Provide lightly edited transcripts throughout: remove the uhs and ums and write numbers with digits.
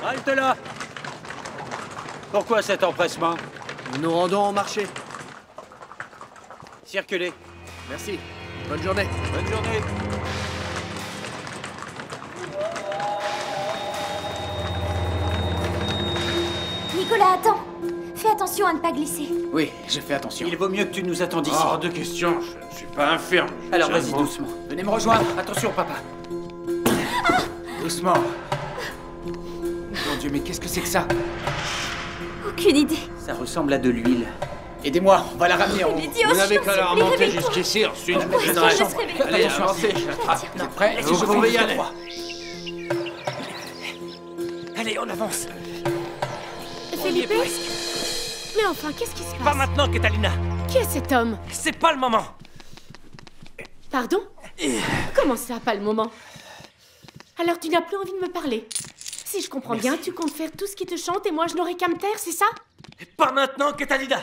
Halte là! Pourquoi cet empressement? Nous nous rendons au marché. Circulez. Merci. Bonne journée. Bonne journée. Nicolas, attends. Fais attention à ne pas glisser. Oui, je fais attention. Il vaut mieux que tu nous attendes ici. Hors de question, je ne suis pas infirme. Alors vas-y doucement. Venez me rejoindre. Attention, papa. Doucement. Mon Dieu, mais qu'est-ce que c'est que ça? Aucune idée. Ça ressemble à de l'huile. Aidez-moi, on va la ramener en haut. Rémédios, Vous n'avez je qu'à la t'en supplie, remonter réveille-toi. jusqu'ici, ensuite Pourquoi je est-ce viendrai. qu'elle ne se réveille pas? Allez, avancez, je l'attrape. Vous êtes prêts? Vous pouvez y aller. Allez, on avance. Felipe? Mais enfin, qu'est-ce qui se passe? Pas maintenant, Catalina. Qui est cet homme? C'est pas le moment. Pardon? Comment ça, pas le moment? Alors tu n'as plus envie de me parler? Si je comprends bien, tu comptes faire tout ce qui te chante et moi je n'aurai qu'à me taire, c'est ça? Pas maintenant, Catalina.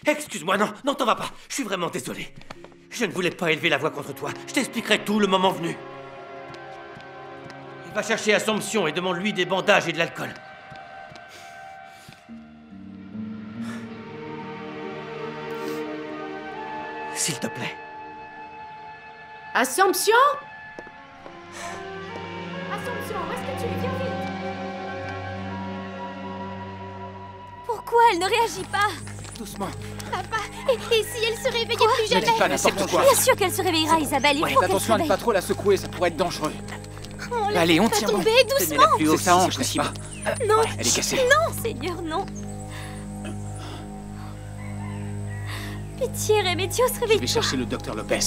Excuse-moi, non, t'en vas pas. Je suis vraiment désolé. Je ne voulais pas élever la voix contre toi. Je t'expliquerai tout le moment venu. Va chercher Assomption et demande-lui des bandages et de l'alcool. S'il te plaît. Assomption? Assomption, où est-ce que tu es? Viens vite! Pourquoi elle ne réagit pas? Doucement. Papa, et si elle se réveillait plus Ne jamais? dites pas n'importe quoi. Bien sûr qu'elle se réveillera, Isabelle. Il faut Faites qu'elle se attention à ne réveille. pas trop la secouer, ça pourrait être dangereux. Oh, Allez, on laisse tient pas bon. tomber, doucement. Plus C'est sa haut, hanche, n'est-ce pas? Non, Elle est cassée. non, Seigneur, non. Pitié, Rémédios, Je vais réveille-toi. chercher le docteur Lopez.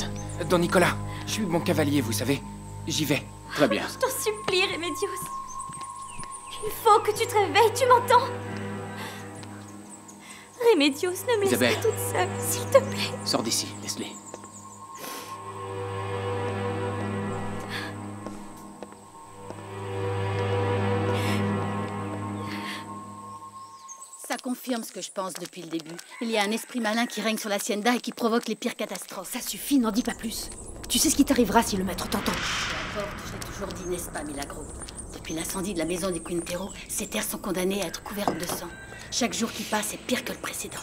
Don Nicolas, je suis bon cavalier, vous savez. J'y vais. Très bien. Je t'en supplie, Rémédios. Il faut que tu te réveilles, tu m'entends? Rémédios, ne me laisse Isabelle. pas toute seule, s'il te plaît. Sors d'ici, laisse-les. Ça confirme ce que je pense depuis le début. Il y a un esprit malin qui règne sur l'Hacienda et qui provoque les pires catastrophes. Ça suffit, n'en dis pas plus. Tu sais ce qui t'arrivera si le maître t'entend. Importe, je l'ai toujours dit, n'est-ce pas, Milagro? Depuis l'incendie de la maison des Quintero, ces terres sont condamnées à être couvertes de sang. Chaque jour qui passe est pire que le précédent.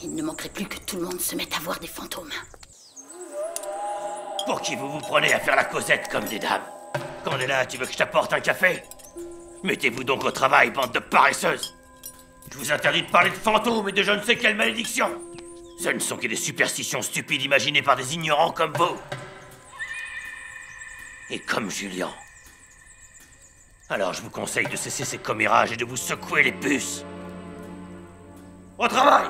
Il ne manquerait plus que tout le monde se mette à voir des fantômes. Pour qui vous vous prenez à faire la causette comme des dames? Quand on est là, tu veux que je t'apporte un café? Mettez-vous donc au travail, bande de paresseuses. Je vous interdis de parler de fantômes et de je ne sais quelle malédiction. Ce ne sont que des superstitions stupides imaginées par des ignorants comme vous. Et comme Julien. Alors je vous conseille de cesser ces commérages et de vous secouer les puces. Au travail!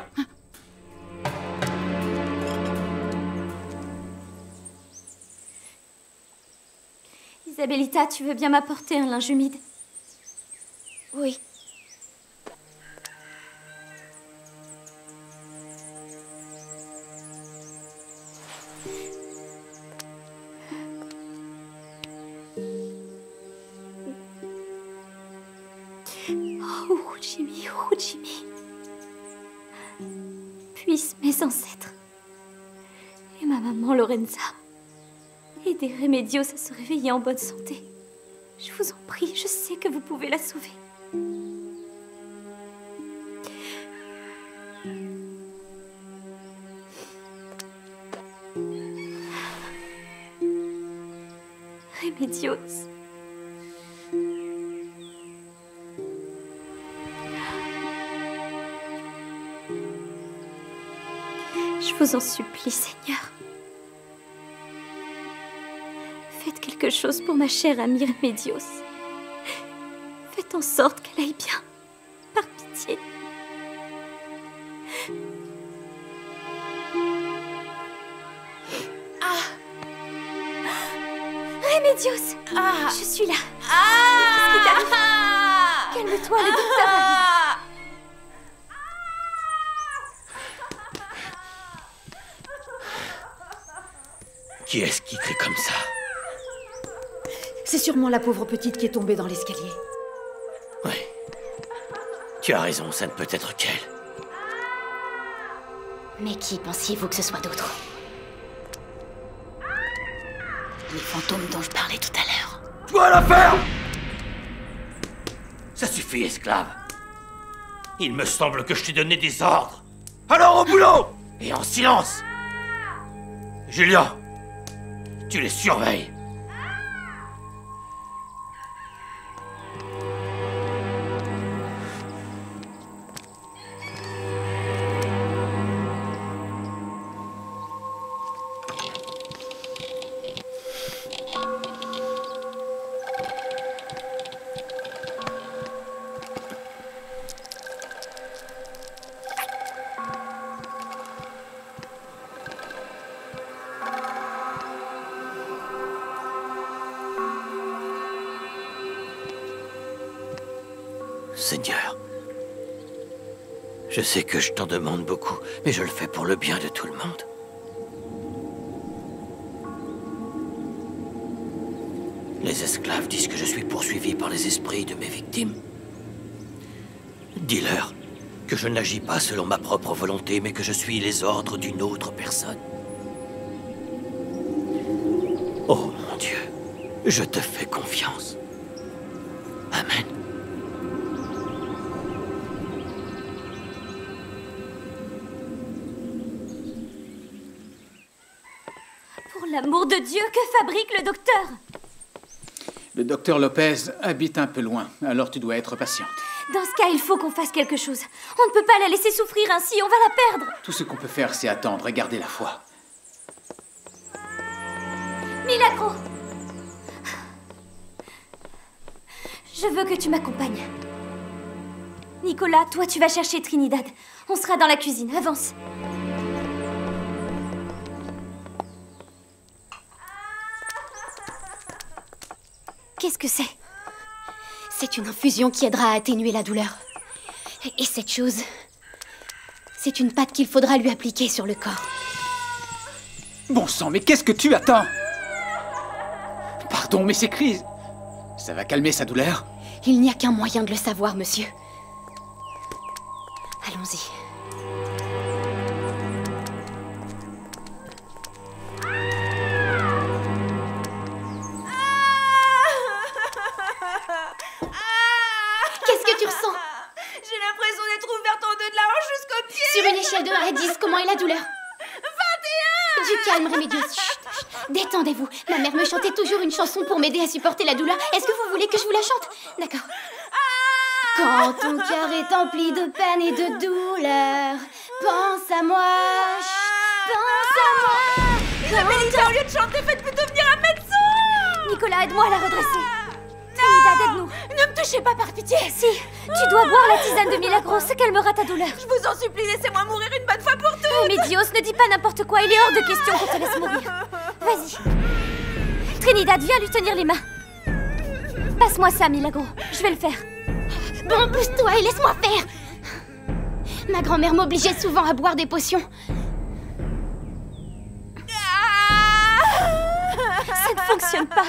Isabellita, tu veux bien m'apporter un linge humide? Oui. Oh, Jimmy. Puissent mes ancêtres et ma maman Lorenza aider Rémédios à se réveiller en bonne santé. Je vous en prie, je sais que vous pouvez la sauver. Rémédios. Je vous en supplie, Seigneur. Faites quelque chose pour ma chère amie Rémédios. Faites en sorte qu'elle aille bien. Par pitié. Rémédios, je suis là. Qu'est-ce qui t'arrive? Calme-toi, le docteur arrive. Qui est-ce qui crie comme ça? C'est sûrement la pauvre petite qui est tombée dans l'escalier. Oui. Tu as raison, ça ne peut être qu'elle. Mais qui pensiez-vous que ce soit d'autre? Les fantômes dont je parlais tout à l'heure. Toi la ferme! Ça suffit, esclave. Il me semble que je t'ai donné des ordres. Alors au boulot! Et en silence! Julia, tu les surveilles. Seigneur, je sais que je t'en demande beaucoup, mais je le fais pour le bien de tout le monde. Les esclaves disent que je suis poursuivi par les esprits de mes victimes. Dis-leur que je n'agis pas selon ma propre volonté, mais que je suis les ordres d'une autre personne. Oh mon Dieu, je te fais confiance. Amen. Pour l'amour de Dieu, que fabrique le docteur? Le docteur Lopez habite un peu loin, alors tu dois être patiente. Dans ce cas, il faut qu'on fasse quelque chose. On ne peut pas la laisser souffrir ainsi, on va la perdre. Tout ce qu'on peut faire, c'est attendre et garder la foi. Milagro! Je veux que tu m'accompagnes. Nicolas, toi, tu vas chercher Trinidad. On sera dans la cuisine, avance. Qu'est-ce que c'est? C'est une infusion qui aidera à atténuer la douleur. Et cette chose, c'est une pâte qu'il faudra lui appliquer sur le corps. Bon sang, mais qu'est-ce que tu attends? Pardon, mais ces cris... Ça va calmer sa douleur? Il n'y a qu'un moyen de le savoir, monsieur. Allons-y. Qu'est-ce que tu ressens? J'ai l'impression d'être ouverte en deux de la hanche jusqu'au pied. Sur une échelle de 1 à 10, comment est la douleur? 21! Du calme, Rémédios. Chut, chut. Détendez-vous. Ma mère me chantait toujours une chanson pour m'aider à supporter la douleur. Est-ce que vous voulez que je vous la chante? D'accord. Quand ton cœur est empli de peine et de douleur, pense à moi. Pense à moi. Mélissa, au lieu de chanter, faites plutôt venir un médecin. Nicolas, aide-moi à la redresser. Trinidad, aide-nous. Ne me touchez pas par pitié. Si, tu dois boire la tisane de Milagro, ça calmera ta douleur. Je vous en supplie, laissez-moi mourir une bonne fois pour toutes. Médios, ne dis pas n'importe quoi, il est hors de question qu'on te laisse mourir. Vas-y. Trinidad, viens lui tenir les mains. Passe-moi ça, Milagro, je vais le faire. Bon, pousse-toi et laisse-moi faire. Ma grand-mère m'obligeait souvent à boire des potions. Ça ne fonctionne pas.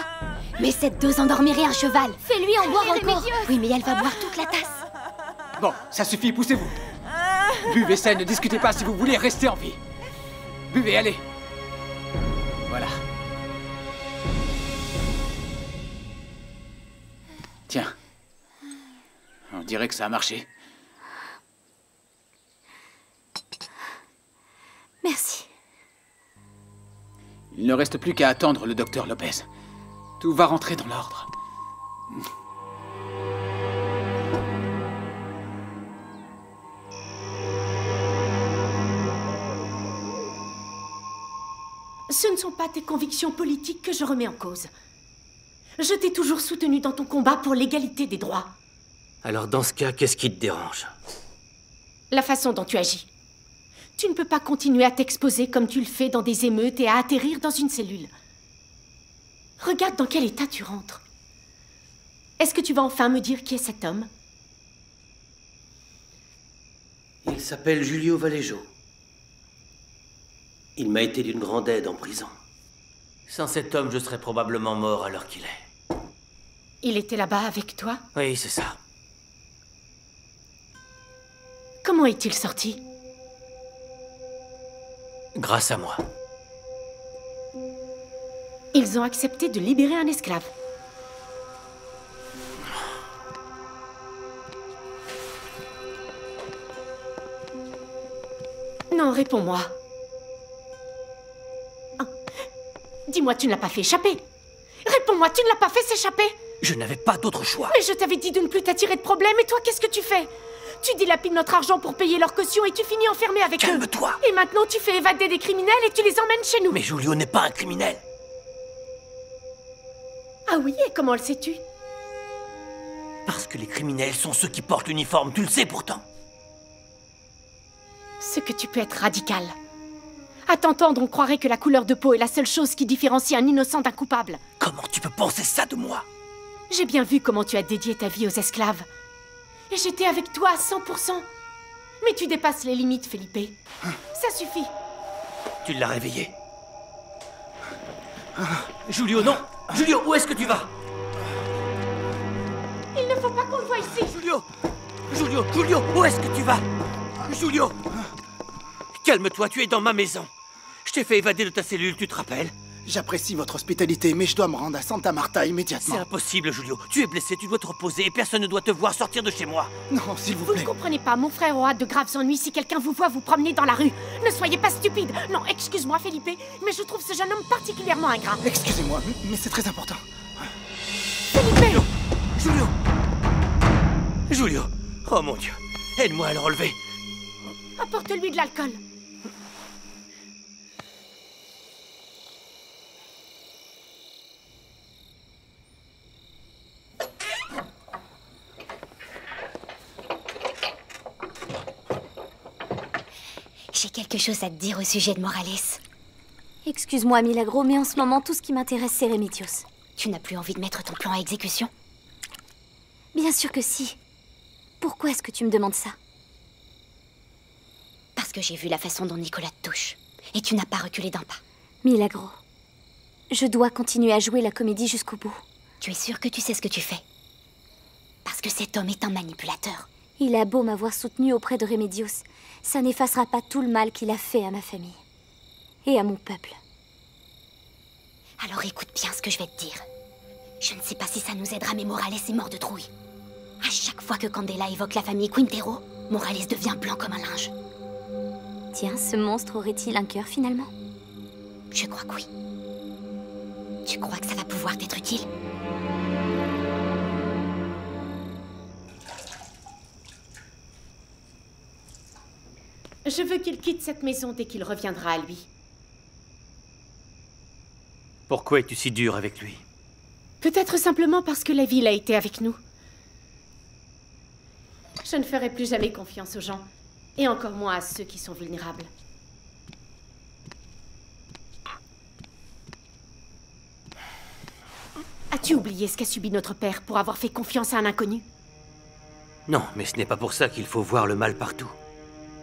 Mais cette dose endormirait un cheval. Fais-lui en boire encore. Oui, mais elle va boire toute la tasse. Bon, ça suffit, poussez-vous. Buvez ça et ne discutez pas si vous voulez rester en vie. Buvez, allez. Voilà. Tiens. On dirait que ça a marché. Merci. Il ne reste plus qu'à attendre le docteur Lopez. Tout va rentrer dans l'ordre. Ce ne sont pas tes convictions politiques que je remets en cause. Je t'ai toujours soutenu dans ton combat pour l'égalité des droits. Alors dans ce cas, qu'est-ce qui te dérange? La façon dont tu agis. Tu ne peux pas continuer à t'exposer comme tu le fais dans des émeutes et à atterrir dans une cellule. Regarde dans quel état tu rentres. Est-ce que tu vas enfin me dire qui est cet homme? Il s'appelle Julio Vallejo. Il m'a été d'une grande aide en prison. Sans cet homme, je serais probablement mort à l'heure qu'il est. Il était là-bas avec toi? Oui, c'est ça. Comment est-il sorti? Grâce à moi. Ils ont accepté de libérer un esclave. Non, réponds-moi. Ah. Dis-moi, tu ne l'as pas fait échapper. Réponds-moi, tu ne l'as pas fait s'échapper. Je n'avais pas d'autre choix. Mais je t'avais dit de ne plus t'attirer de problème, et toi, qu'est-ce que tu fais? Tu dilapides notre argent pour payer leur caution et tu finis enfermé avec eux. Calme-toi. Et maintenant, tu fais évader des criminels et tu les emmènes chez nous. Mais Julio n'est pas un criminel. Ah oui, et comment le sais-tu? Parce que les criminels sont ceux qui portent l'uniforme, tu le sais pourtant. Ce que tu peux être radical. À t'entendre, on croirait que la couleur de peau est la seule chose qui différencie un innocent d'un coupable. Comment tu peux penser ça de moi? J'ai bien vu comment tu as dédié ta vie aux esclaves. Et j'étais avec toi à 100%. Mais tu dépasses les limites, Felipe. Ça suffit. Tu l'as réveillé. Julio, non! Julio, où est-ce que tu vas? Il ne faut pas qu'on le voie ici. Julio! Julio, Julio, où est-ce que tu vas? Julio! Calme-toi, tu es dans ma maison. Je t'ai fait évader de ta cellule, tu te rappelles? J'apprécie votre hospitalité, mais je dois me rendre à Santa Marta C'est immédiatement. impossible, Julio. Tu es blessé, tu dois te reposer et personne ne doit te voir sortir de chez moi. Non, s'il vous Vous plaît. ne comprenez pas, mon frère aura de graves ennuis si quelqu'un vous voit vous promener dans la rue. Ne soyez pas stupide. Non, excuse-moi, Felipe, mais je trouve ce jeune homme particulièrement ingrat. Excusez-moi, mais c'est très important. Felipe! Julio! Julio! Oh mon Dieu! Aide-moi à le relever. Apporte-lui de l'alcool. J'ai quelque chose à te dire au sujet de Morales. Excuse-moi, Milagro, mais en ce moment, tout ce qui m'intéresse, c'est Remedios. Tu n'as plus envie de mettre ton plan à exécution? Bien sûr que si. Pourquoi est-ce que tu me demandes ça? Parce que j'ai vu la façon dont Nicolas te touche. Et tu n'as pas reculé d'un pas. Milagro, je dois continuer à jouer la comédie jusqu'au bout. Tu es sûr que tu sais ce que tu fais? Parce que cet homme est un manipulateur. Il a beau m'avoir soutenu auprès de Remedios, ça n'effacera pas tout le mal qu'il a fait à ma famille. Et à mon peuple. Alors écoute bien ce que je vais te dire. Je ne sais pas si ça nous aidera, mais Morales est mort de trouille. À chaque fois que Candela évoque la famille Quintero, Morales devient blanc comme un linge. Tiens, ce monstre aurait-il un cœur finalement? Je crois que oui. Tu crois que ça va pouvoir t'être utile? Je veux qu'il quitte cette maison dès qu'il reviendra à lui. Pourquoi es-tu si dur avec lui? Peut-être simplement parce que la ville a été avec nous. Je ne ferai plus jamais confiance aux gens, et encore moins à ceux qui sont vulnérables. As-tu oublié ce qu'a subi notre père pour avoir fait confiance à un inconnu? Non, mais ce n'est pas pour ça qu'il faut voir le mal partout.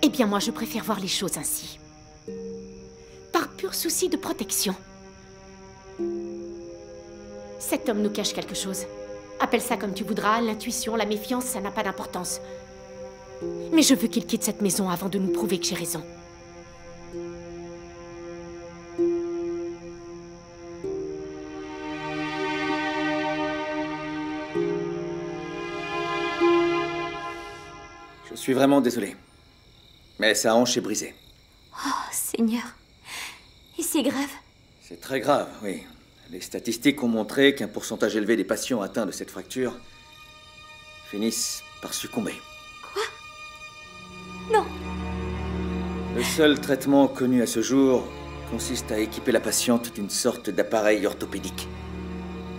Eh bien, moi, je préfère voir les choses ainsi. Par pur souci de protection. Cet homme nous cache quelque chose. Appelle ça comme tu voudras, l'intuition, la méfiance, ça n'a pas d'importance. Mais je veux qu'il quitte cette maison avant de nous prouver que j'ai raison. Je suis vraiment désolé. Mais sa hanche est brisée. Oh, Seigneur. Et c'est grave. C'est très grave, oui. Les statistiques ont montré qu'un pourcentage élevé des patients atteints de cette fracture finissent par succomber. Quoi? Non. Le seul traitement connu à ce jour consiste à équiper la patiente d'une sorte d'appareil orthopédique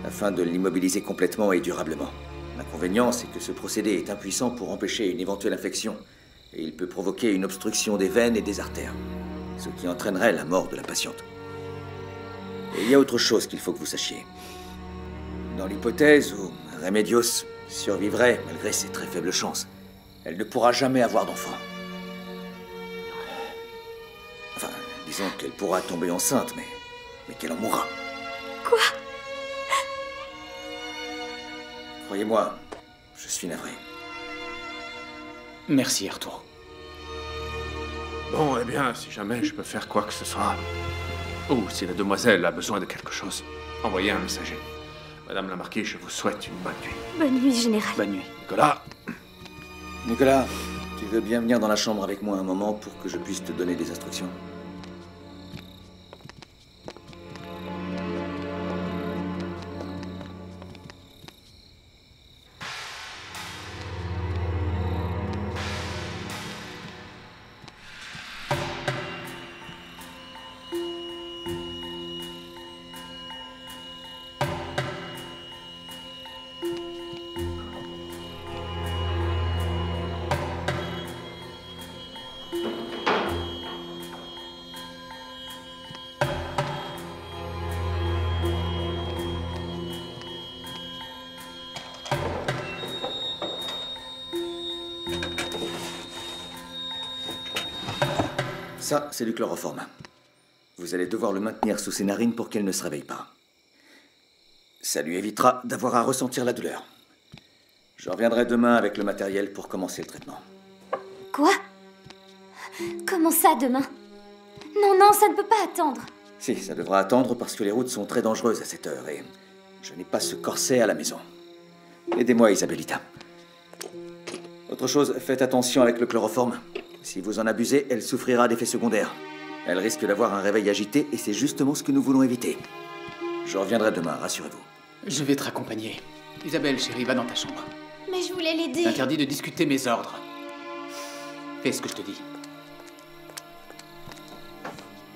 afin de l'immobiliser complètement et durablement. L'inconvénient, c'est que ce procédé est impuissant pour empêcher une éventuelle infection et il peut provoquer une obstruction des veines et des artères, ce qui entraînerait la mort de la patiente. Et il y a autre chose qu'il faut que vous sachiez. Dans l'hypothèse où Remedios survivrait malgré ses très faibles chances, elle ne pourra jamais avoir d'enfant. Enfin, disons qu'elle pourra tomber enceinte, mais qu'elle en mourra. Quoi? Croyez-moi, je suis navré. Merci, Arturo. Bon, eh bien, si jamais je peux faire quoi que ce soit, ou si la demoiselle a besoin de quelque chose, envoyez un messager. Madame la Marquise, je vous souhaite une bonne nuit. Bonne nuit, Général. Bonne nuit. Nicolas, Nicolas, Tu veux bien venir dans la chambre avec moi un moment pour que je puisse te donner des instructions? Ça, c'est du chloroforme. Vous allez devoir le maintenir sous ses narines pour qu'elle ne se réveille pas. Ça lui évitera d'avoir à ressentir la douleur. Je reviendrai demain avec le matériel pour commencer le traitement. Quoi? Comment ça, demain? Non, non, ça ne peut pas attendre. Si, ça devra attendre parce que les routes sont très dangereuses à cette heure et je n'ai pas ce corset à la maison. Aidez-moi, Isabellita. Autre chose, faites attention avec le chloroforme. Si vous en abusez, elle souffrira d'effets secondaires. Elle risque d'avoir un réveil agité et c'est justement ce que nous voulons éviter. Je reviendrai demain, rassurez-vous. Je vais te raccompagner. Isabelle, chérie, va dans ta chambre. Mais je voulais l'aider. Interdit de discuter mes ordres. Fais ce que je te dis.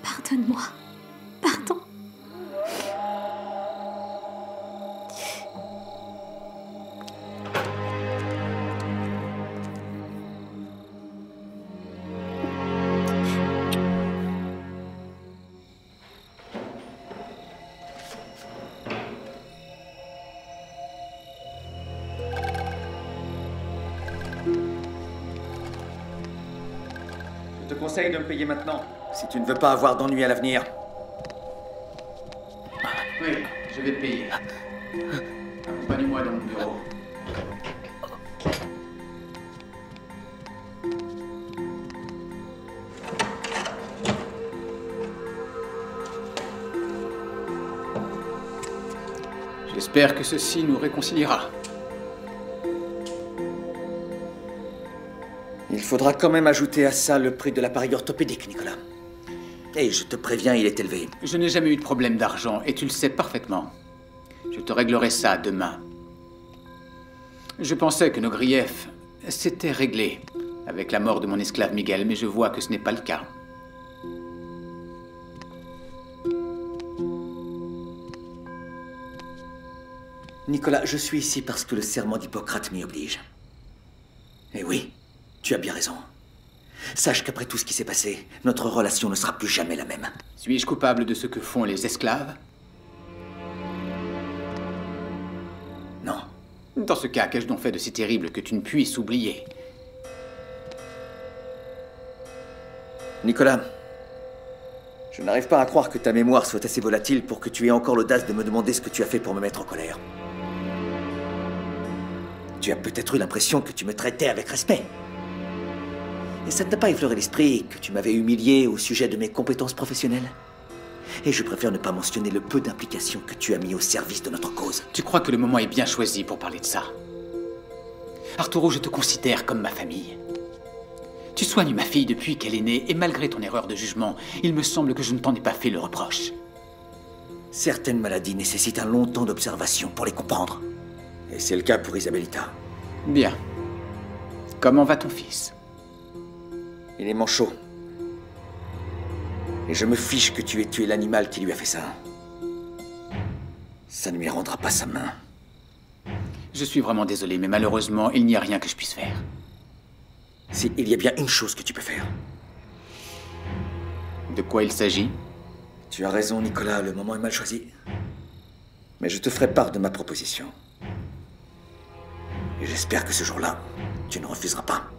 Pardonne-moi. Pardon. Je te conseille de me payer maintenant, si tu ne veux pas avoir d'ennuis à l'avenir. Oui, je vais te payer. Accompagne-moi dans mon bureau. J'espère que ceci nous réconciliera. Il faudra quand même ajouter à ça le prix de l'appareil orthopédique, Nicolas. Et je te préviens, il est élevé. Je n'ai jamais eu de problème d'argent, et tu le sais parfaitement. Je te réglerai ça demain. Je pensais que nos griefs s'étaient réglés avec la mort de mon esclave Miguel, mais je vois que ce n'est pas le cas. Nicolas, je suis ici parce que le serment d'Hippocrate m'y oblige. Et oui, tu as bien raison. Sache qu'après tout ce qui s'est passé, notre relation ne sera plus jamais la même. Suis-je coupable de ce que font les esclaves? Non. Dans ce cas, qu'ai-je donc fait de si terrible que tu ne puisses oublier? Nicolas, je n'arrive pas à croire que ta mémoire soit assez volatile pour que tu aies encore l'audace de me demander ce que tu as fait pour me mettre en colère. Tu as peut-être eu l'impression que tu me traitais avec respect. Et ça ne t'a pas effleuré l'esprit que tu m'avais humilié au sujet de mes compétences professionnelles? Et je préfère ne pas mentionner le peu d'implication que tu as mis au service de notre cause. Tu crois que le moment est bien choisi pour parler de ça? Arturo, je te considère comme ma famille. Tu soignes ma fille depuis qu'elle est née, et malgré ton erreur de jugement, il me semble que je ne t'en ai pas fait le reproche. Certaines maladies nécessitent un long temps d'observation pour les comprendre. Et c'est le cas pour Isabellita. Bien. Comment va ton fils? Il est manchot. Et je me fiche que tu aies tué l'animal qui lui a fait ça. Ça ne lui rendra pas sa main. Je suis vraiment désolé, mais malheureusement, il n'y a rien que je puisse faire. Si, il y a bien une chose que tu peux faire. De quoi il s'agit? Tu as raison, Nicolas, le moment est mal choisi. Mais je te ferai part de ma proposition. Et j'espère que ce jour-là, tu ne refuseras pas.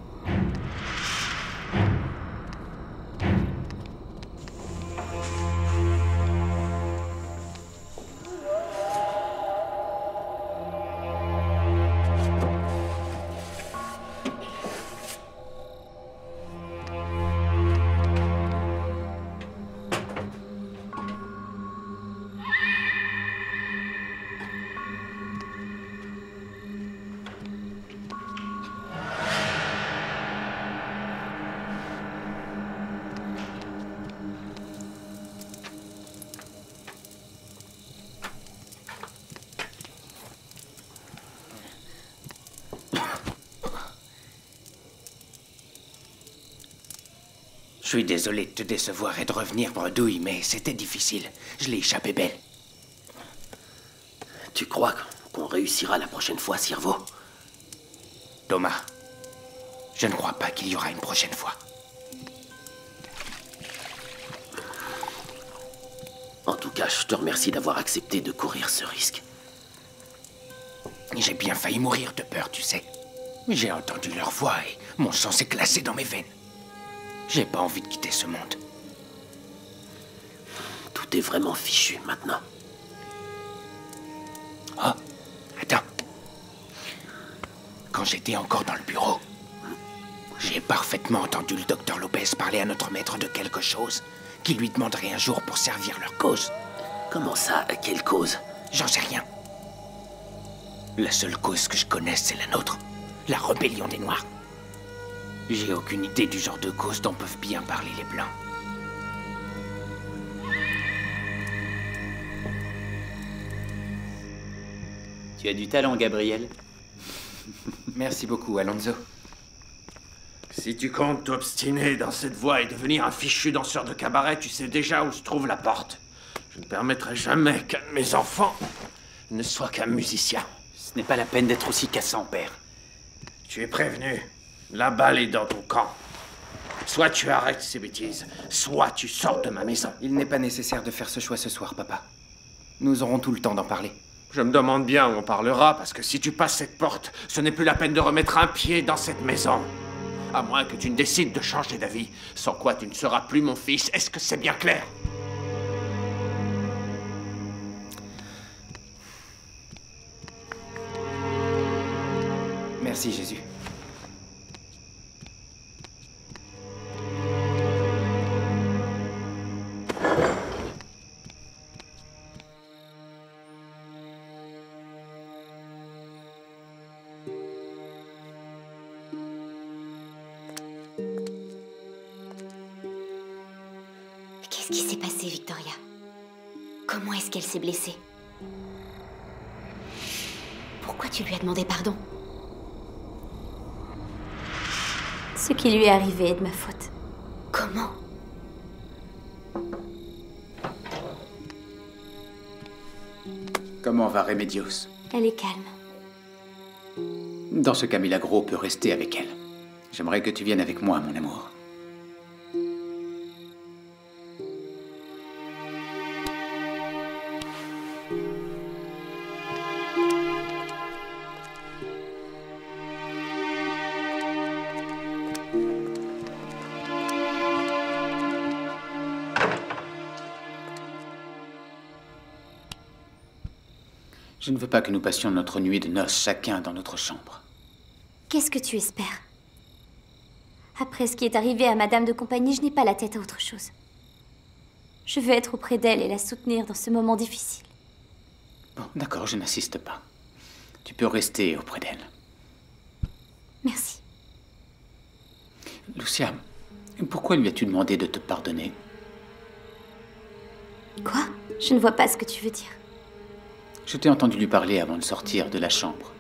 Je suis désolé de te décevoir et de revenir bredouille, mais c'était difficile. Je l'ai échappé belle. Tu crois qu'on réussira la prochaine fois, Sirvo? Thomas, je ne crois pas qu'il y aura une prochaine fois. En tout cas, je te remercie d'avoir accepté de courir ce risque. J'ai bien failli mourir de peur, tu sais. J'ai entendu leur voix et mon sang s'est glacé dans mes veines. J'ai pas envie de quitter ce monde. Tout est vraiment fichu maintenant. Oh, attends. Quand j'étais encore dans le bureau, j'ai parfaitement entendu le docteur Lopez parler à notre maître de quelque chose qui lui demanderait un jour pour servir leur cause. Comment ça? À quelle cause? J'en sais rien. La seule cause que je connaisse, c'est la nôtre. La rébellion des Noirs. J'ai aucune idée du genre de cause dont peuvent bien parler les Blancs. Tu as du talent, Gabriel. Merci beaucoup, Alonso. Si tu comptes t'obstiner dans cette voie et devenir un fichu danseur de cabaret, tu sais déjà où se trouve la porte. Je ne permettrai jamais qu'un de mes enfants ne soit qu'un musicien. Ce n'est pas la peine d'être aussi cassant, père. Tu es prévenu. La balle est dans ton camp. Soit tu arrêtes ces bêtises, soit tu sors de ma maison. Il n'est pas nécessaire de faire ce choix ce soir, papa. Nous aurons tout le temps d'en parler. Je me demande bien où on parlera, parce que si tu passes cette porte, ce n'est plus la peine de remettre un pied dans cette maison. À moins que tu ne décides de changer d'avis, sans quoi tu ne seras plus mon fils. Est-ce que c'est bien clair? Merci, Jésus. Qu'est-ce qui s'est passé, Victoria? Comment est-ce qu'elle s'est blessée? Pourquoi tu lui as demandé pardon? Ce qui lui est arrivé est de ma faute. Comment? Comment va Remedios? Elle est calme. Dans ce cas, Milagro peut rester avec elle. J'aimerais que tu viennes avec moi, mon amour. Je ne veux pas que nous passions notre nuit de noces chacun dans notre chambre. Qu'est-ce que tu espères? Après ce qui est arrivé à Madame de Compagnie, je n'ai pas la tête à autre chose. Je veux être auprès d'elle et la soutenir dans ce moment difficile. Bon, d'accord, je n'insiste pas. Tu peux rester auprès d'elle. Merci. Lucia, pourquoi lui as-tu demandé de te pardonner? Quoi? Je ne vois pas ce que tu veux dire. Je t'ai entendu lui parler avant de sortir de la chambre.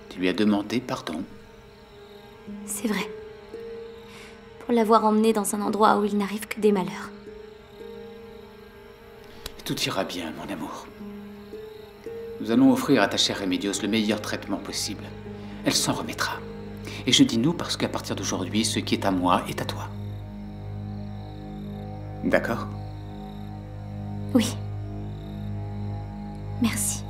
Tu lui as demandé pardon. C'est vrai. Pour l'avoir emmené dans un endroit où il n'arrive que des malheurs. Tout ira bien, mon amour. Nous allons offrir à ta chère Remedios le meilleur traitement possible. Elle s'en remettra. Et je dis nous parce qu'à partir d'aujourd'hui, ce qui est à moi est à toi. D'accord? Oui. Merci.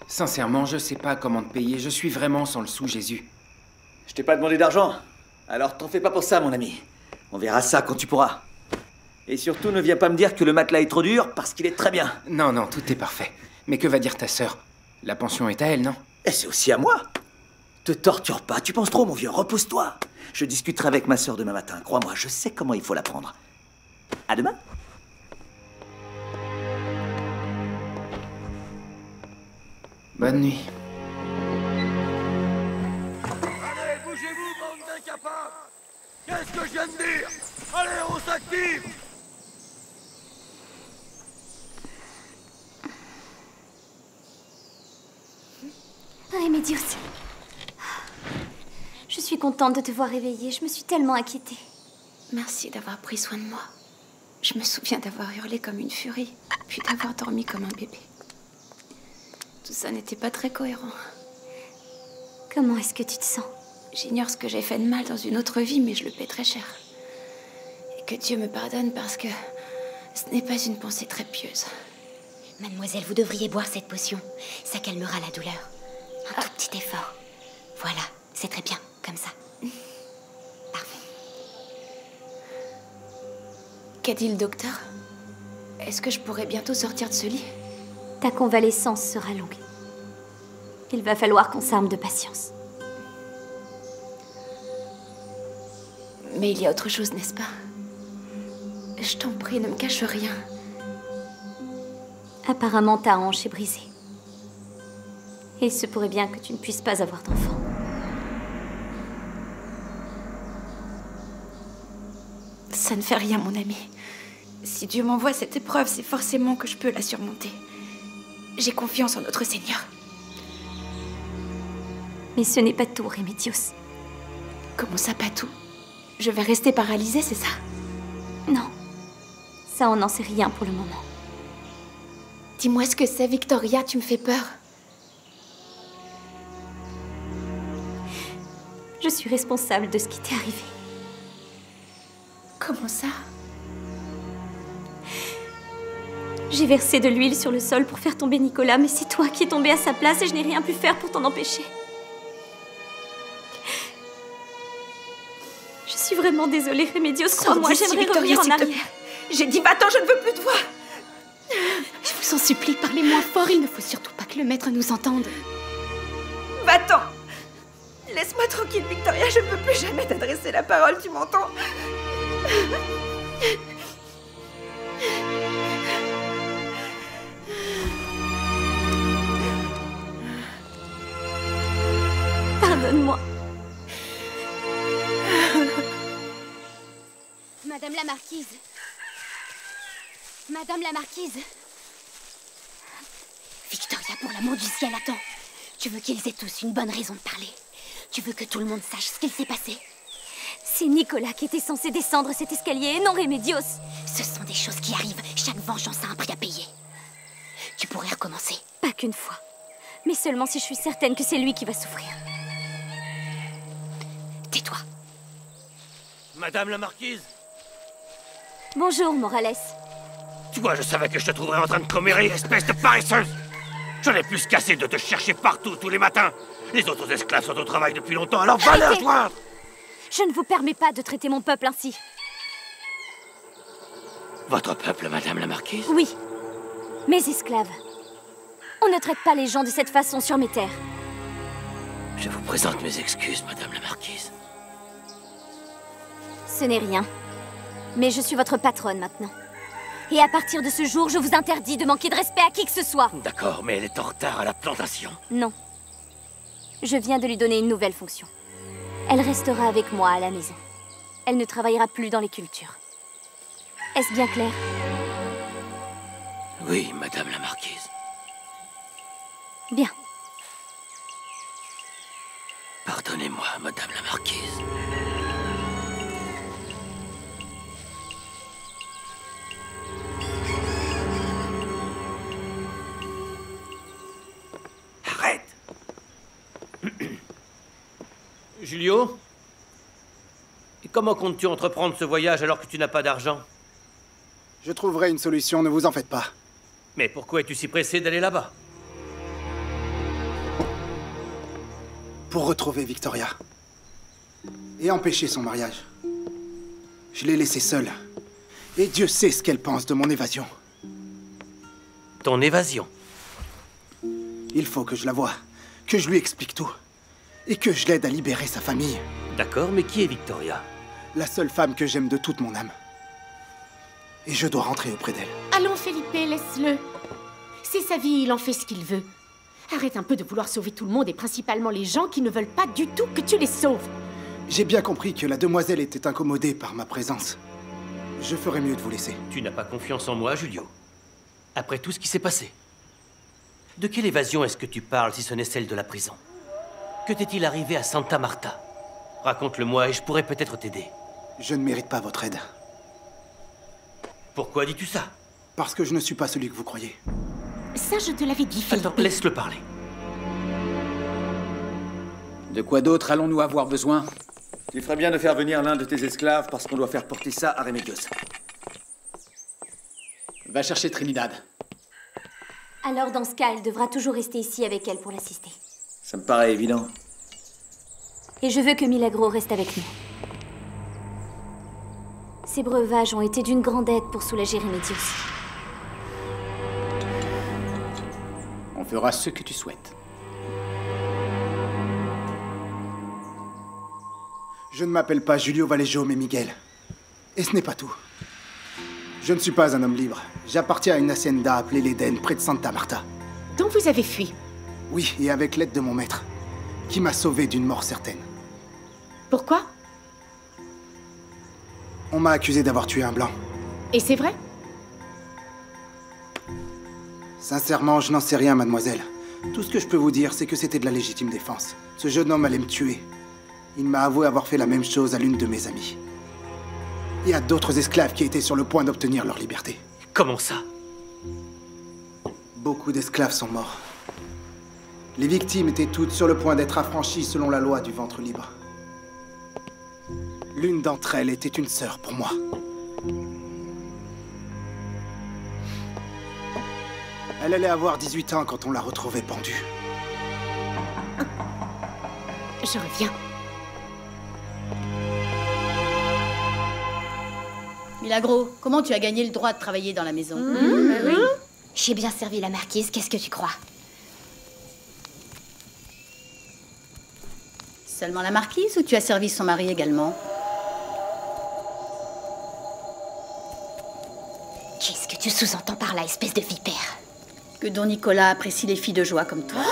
Sincèrement, je sais pas comment te payer. Je suis vraiment sans le sou, Jésus. Je t'ai pas demandé d'argent. Alors t'en fais pas pour ça, mon ami. On verra ça quand tu pourras. Et surtout, ne viens pas me dire que le matelas est trop dur, parce qu'il est très bien. Non, non, tout est parfait. Mais que va dire ta sœur? La pension est à elle, non? Et c'est aussi à moi. Te torture pas, tu penses trop, mon vieux. Repose-toi. Je discuterai avec ma sœur demain matin. Crois-moi, je sais comment il faut la prendre. À demain. Bonne nuit. Allez, bougez! Qu'est-ce que je viens de dire? Allez, on s'active! Remedios. Je suis contente de te voir réveillée. Je me suis tellement inquiétée. Merci d'avoir pris soin de moi. Je me souviens d'avoir hurlé comme une furie, puis d'avoir dormi comme un bébé. Tout ça n'était pas très cohérent. Comment est-ce que tu te sens? J'ignore ce que j'ai fait de mal dans une autre vie, mais je le paie très cher. Et que Dieu me pardonne parce que ce n'est pas une pensée très pieuse. Mademoiselle, vous devriez boire cette potion. Ça calmera la douleur. Un tout petit effort. Voilà, c'est très bien, comme ça. Parfait. Qu'a dit le docteur? Est-ce que je pourrais bientôt sortir de ce lit? Ta convalescence sera longue. Il va falloir qu'on s'arme de patience. Mais il y a autre chose, n'est-ce pas? Je t'en prie, ne me cache rien. Apparemment, ta hanche est brisée. Il se pourrait bien que tu ne puisses pas avoir d'enfant. Ça ne fait rien, mon ami. Si Dieu m'envoie cette épreuve, c'est forcément que je peux la surmonter. J'ai confiance en notre Seigneur. Mais ce n'est pas tout, Remedios. Comment ça, pas tout? Je vais rester paralysée, c'est ça? Non. Ça, on n'en sait rien pour le moment. Dis-moi ce que c'est, Victoria, tu me fais peur. Je suis responsable de ce qui t'est arrivé. Comment ça? J'ai versé de l'huile sur le sol pour faire tomber Nicolas, mais c'est toi qui es tombé à sa place et je n'ai rien pu faire pour t'en empêcher. Je suis vraiment désolée, Remedios. Crois-moi, j'aimerais revenir en arrière. J'ai dit va-t'en, je ne veux plus de toi. Je vous en supplie, parlez moins fort. Il ne faut surtout pas que le maître nous entende. Va-t'en. Laisse-moi tranquille, Victoria. Je ne peux plus jamais t'adresser la parole, tu m'entends? Pardonne-moi. Madame la marquise. Madame la marquise. Victoria, pour l'amour du ciel, attends. Tu veux qu'ils aient tous une bonne raison de parler. Tu veux que tout le monde sache ce qu'il s'est passé. C'est Nicolas qui était censé descendre cet escalier et non Remedios. Ce sont des choses qui arrivent. Chaque vengeance a un prix à payer. Tu pourrais recommencer. Pas qu'une fois. Mais seulement si je suis certaine que c'est lui qui va souffrir. Tais-toi. Madame la marquise. Bonjour, Morales. Tu vois, je savais que je te trouverais en train de commérer, espèce de paresseuse. J'en ai plus qu'assez de te chercher partout, tous les matins. Les autres esclaves sont au travail depuis longtemps, alors va les rejoindre. Je ne vous permets pas de traiter mon peuple ainsi. Votre peuple, madame la marquise? Oui. Mes esclaves. On ne traite pas les gens de cette façon sur mes terres. Je vous présente mes excuses, madame la marquise. Ce n'est rien. Mais je suis votre patronne maintenant. Et à partir de ce jour, je vous interdis de manquer de respect à qui que ce soit. D'accord, mais elle est en retard à la plantation. Non. Je viens de lui donner une nouvelle fonction. Elle restera avec moi à la maison. Elle ne travaillera plus dans les cultures. Est-ce bien clair? Oui, madame la marquise. Bien. Pardonnez-moi, madame la marquise. Arrête! Julio? Et comment comptes-tu entreprendre ce voyage alors que tu n'as pas d'argent? Je trouverai une solution, ne vous en faites pas. Mais pourquoi es-tu si pressé d'aller là-bas? Pour retrouver Victoria. Et empêcher son mariage. Je l'ai laissée seule. Et Dieu sait ce qu'elle pense de mon évasion. Ton évasion? Il faut que je la voie, que je lui explique tout. Et que je l'aide à libérer sa famille. D'accord, mais qui est Victoria? La seule femme que j'aime de toute mon âme. Et je dois rentrer auprès d'elle. Allons, Felipe, laisse-le. C'est sa vie, il en fait ce qu'il veut. Arrête un peu de vouloir sauver tout le monde et principalement les gens qui ne veulent pas du tout que tu les sauves. J'ai bien compris que la demoiselle était incommodée par ma présence. Je ferais mieux de vous laisser. Tu n'as pas confiance en moi, Julio? Après tout ce qui s'est passé? De quelle évasion est-ce que tu parles si ce n'est celle de la prison? Que t'est-il arrivé à Santa Marta? Raconte-le-moi et je pourrais peut-être t'aider. Je ne mérite pas votre aide. Pourquoi dis-tu ça? Parce que je ne suis pas celui que vous croyez. Ça, je te l'avais dit, Philippe. Attends, laisse-le parler. De quoi d'autre allons-nous avoir besoin? Tu ferais bien de faire venir l'un de tes esclaves parce qu'on doit faire porter ça à Remedios. Va chercher Trinidad. Alors dans ce cas, elle devra toujours rester ici avec elle pour l'assister. Ça me paraît évident. Et je veux que Milagro reste avec nous. Ces breuvages ont été d'une grande aide pour soulager Remedios. On fera ce que tu souhaites. Je ne m'appelle pas Julio Vallejo, mais Miguel. Et ce n'est pas tout. Je ne suis pas un homme libre. J'appartiens à une hacienda appelée l'Éden, près de Santa Marta. Donc vous avez fui? Oui, et avec l'aide de mon maître, qui m'a sauvé d'une mort certaine. Pourquoi? On m'a accusé d'avoir tué un blanc. Et c'est vrai? Sincèrement, je n'en sais rien, mademoiselle. Tout ce que je peux vous dire, c'est que c'était de la légitime défense. Ce jeune homme allait me tuer. Il m'a avoué avoir fait la même chose à l'une de mes amies. Il y a d'autres esclaves qui étaient sur le point d'obtenir leur liberté. Comment ça? Beaucoup d'esclaves sont morts. Les victimes étaient toutes sur le point d'être affranchies selon la loi du ventre libre. L'une d'entre elles était une sœur pour moi. Elle allait avoir 18 ans quand on l'a retrouvée pendue. Je reviens. Milagro, comment tu as gagné le droit de travailler dans la maison? Oui. J'ai bien servi la marquise, qu'est-ce que tu crois? Seulement la marquise ou tu as servi son mari également? Qu'est-ce que tu sous-entends par là, espèce de vipère? Que Don Nicolas apprécie les filles de joie comme toi.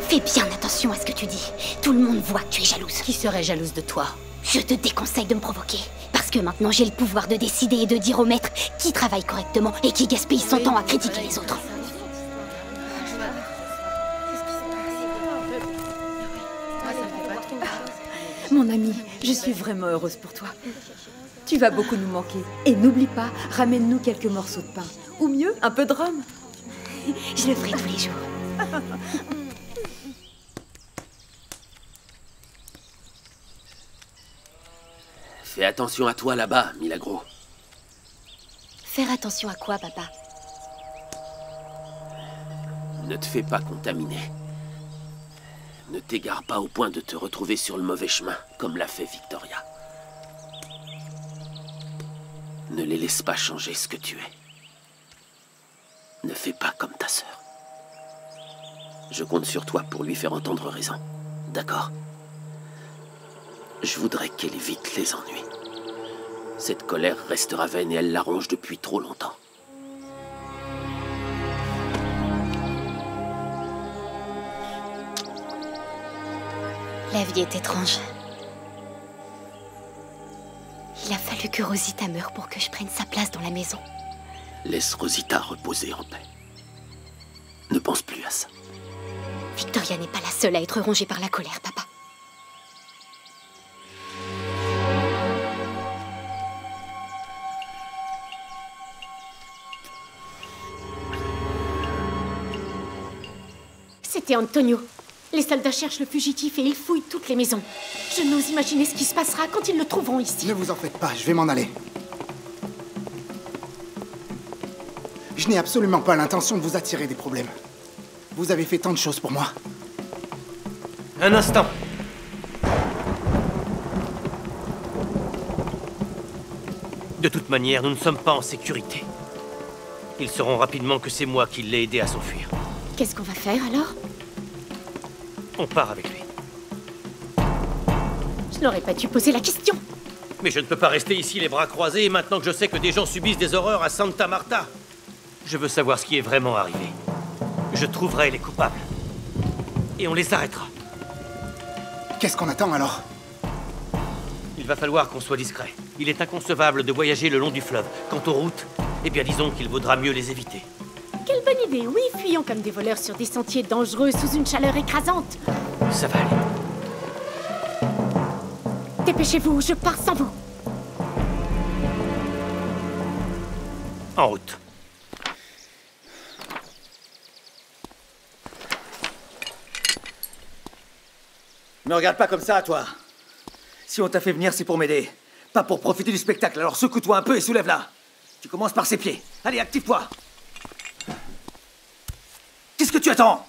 Fais bien attention à ce que tu dis. Tout le monde voit que tu es jalouse. Qui serait jalouse de toi? Je te déconseille de me provoquer. Parce que maintenant, j'ai le pouvoir de décider et de dire au maître qui travaille correctement et qui gaspille son temps à critiquer les autres. Mon ami, je suis vraiment heureuse pour toi. Tu vas beaucoup nous manquer. Et n'oublie pas, ramène-nous quelques morceaux de pain. Ou mieux, un peu de rhum. Je le ferai tous les jours. Fais attention à toi là-bas, Milagro. Faire attention à quoi, papa? Ne te fais pas contaminer. Ne t'égare pas au point de te retrouver sur le mauvais chemin, comme l'a fait Victoria. Ne les laisse pas changer ce que tu es. Ne fais pas comme ta sœur. Je compte sur toi pour lui faire entendre raison. D'accord? Je voudrais qu'elle évite les ennuis. Cette colère restera vaine et elle la ronge depuis trop longtemps. La vie est étrange. Il a fallu que Rosita meure pour que je prenne sa place dans la maison. Laisse Rosita reposer en paix. Ne pense plus à ça. Victoria n'est pas la seule à être rongée par la colère, papa. C'était Antonio. Les soldats cherchent le fugitif et ils fouillent toutes les maisons. Je n'ose imaginer ce qui se passera quand ils le trouveront ici. Ne vous en faites pas, je vais m'en aller. Je n'ai absolument pas l'intention de vous attirer des problèmes. Vous avez fait tant de choses pour moi. Un instant. De toute manière, nous ne sommes pas en sécurité. Ils sauront rapidement que c'est moi qui l'ai aidé à s'enfuir. Qu'est-ce qu'on va faire alors? On part avec lui. Je n'aurais pas dû poser la question. Mais je ne peux pas rester ici les bras croisés maintenant que je sais que des gens subissent des horreurs à Santa Marta. Je veux savoir ce qui est vraiment arrivé. Je trouverai les coupables. Et on les arrêtera. Qu'est-ce qu'on attend alors? Il va falloir qu'on soit discret. Il est inconcevable de voyager le long du fleuve. Quant aux routes, eh bien disons qu'il vaudra mieux les éviter. Quelle bonne idée, oui, fuyons comme des voleurs sur des sentiers dangereux sous une chaleur écrasante. Ça va aller. Dépêchez-vous, je pars sans vous. En route. Me regarde pas comme ça, toi. Si on t'a fait venir, c'est pour m'aider. Pas pour profiter du spectacle, alors secoue-toi un peu et soulève-la. Tu commences par ses pieds. Allez, active-toi. Qu'est-ce que tu attends?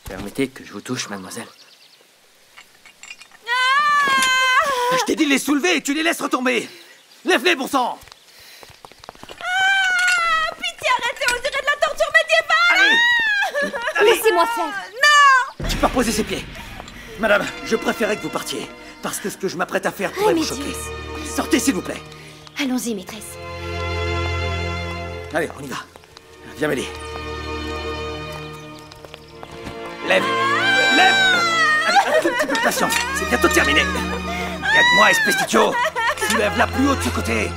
Permettez que je vous touche, mademoiselle. Je t'ai dit de les soulever et tu les laisses retomber. Lève-les, bon sang. Pitié, arrêtez, on dirait de la torture médiévale. Allez. Laissez-moi faire. Non. Tu peux reposer ses pieds. Madame, je préférais que vous partiez. Parce que ce que je m'apprête à faire pourrait vous choquer. Sortez, s'il vous plaît. Allons-y, maîtresse. Allez, on y va. Viens m'aider. Lève. Lève. Allez, un tout petit peu de patience. C'est bientôt terminé. Aide-moi, Espesticio. Soulève-la plus haut de ce côté.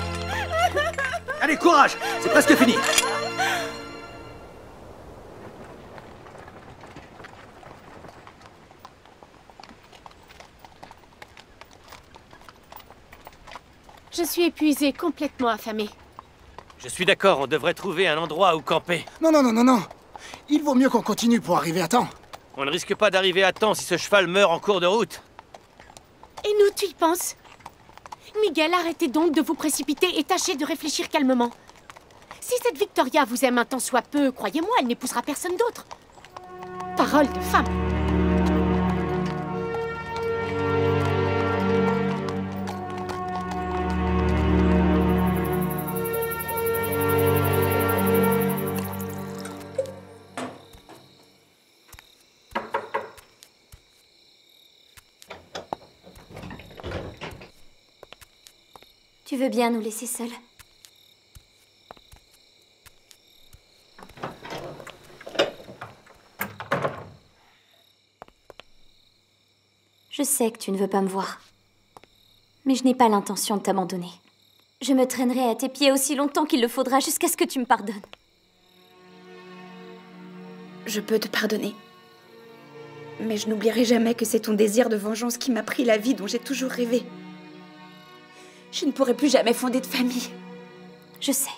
Allez, courage. C'est presque fini. Je suis épuisée, complètement affamée. Je suis d'accord, on devrait trouver un endroit où camper. Non, non, non, non, non. Il vaut mieux qu'on continue pour arriver à temps. On ne risque pas d'arriver à temps si ce cheval meurt en cours de route. Et nous, tu y penses? Miguel, arrêtez donc de vous précipiter et tâchez de réfléchir calmement. Si cette Victoria vous aime un tant soit peu, croyez-moi, elle n'épousera personne d'autre. Parole de femme. Tu veux bien nous laisser seuls? Je sais que tu ne veux pas me voir. Mais je n'ai pas l'intention de t'abandonner. Je me traînerai à tes pieds aussi longtemps qu'il le faudra jusqu'à ce que tu me pardonnes. Je peux te pardonner. Mais je n'oublierai jamais que c'est ton désir de vengeance qui m'a pris la vie dont j'ai toujours rêvé. Je ne pourrai plus jamais fonder de famille. Je sais.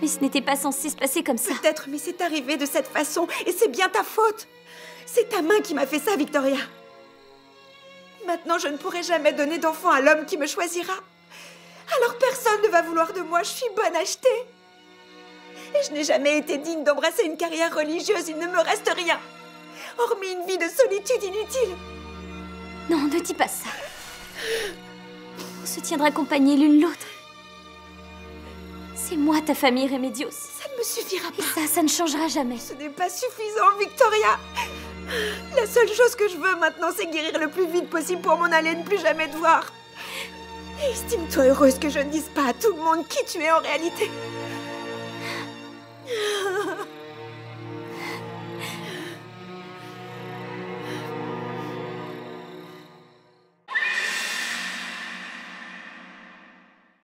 Mais ce n'était pas censé se passer comme ça. Peut-être, mais c'est arrivé de cette façon, et c'est bien ta faute. C'est ta main qui m'a fait ça, Victoria. Maintenant, je ne pourrai jamais donner d'enfant à l'homme qui me choisira. Alors personne ne va vouloir de moi, je suis bonne à acheter. Et je n'ai jamais été digne d'embrasser une carrière religieuse, il ne me reste rien. Hormis une vie de solitude inutile. Non, ne dis pas ça. On se tiendra compagnie l'une l'autre. C'est moi ta famille, Remedios. Ça ne me suffira pas. Et ça ne changera jamais. Ce n'est pas suffisant, Victoria. La seule chose que je veux maintenant, c'est guérir le plus vite possible pour m'en aller et ne plus jamais te voir. Et estime-toi heureuse que je ne dise pas à tout le monde qui tu es en réalité.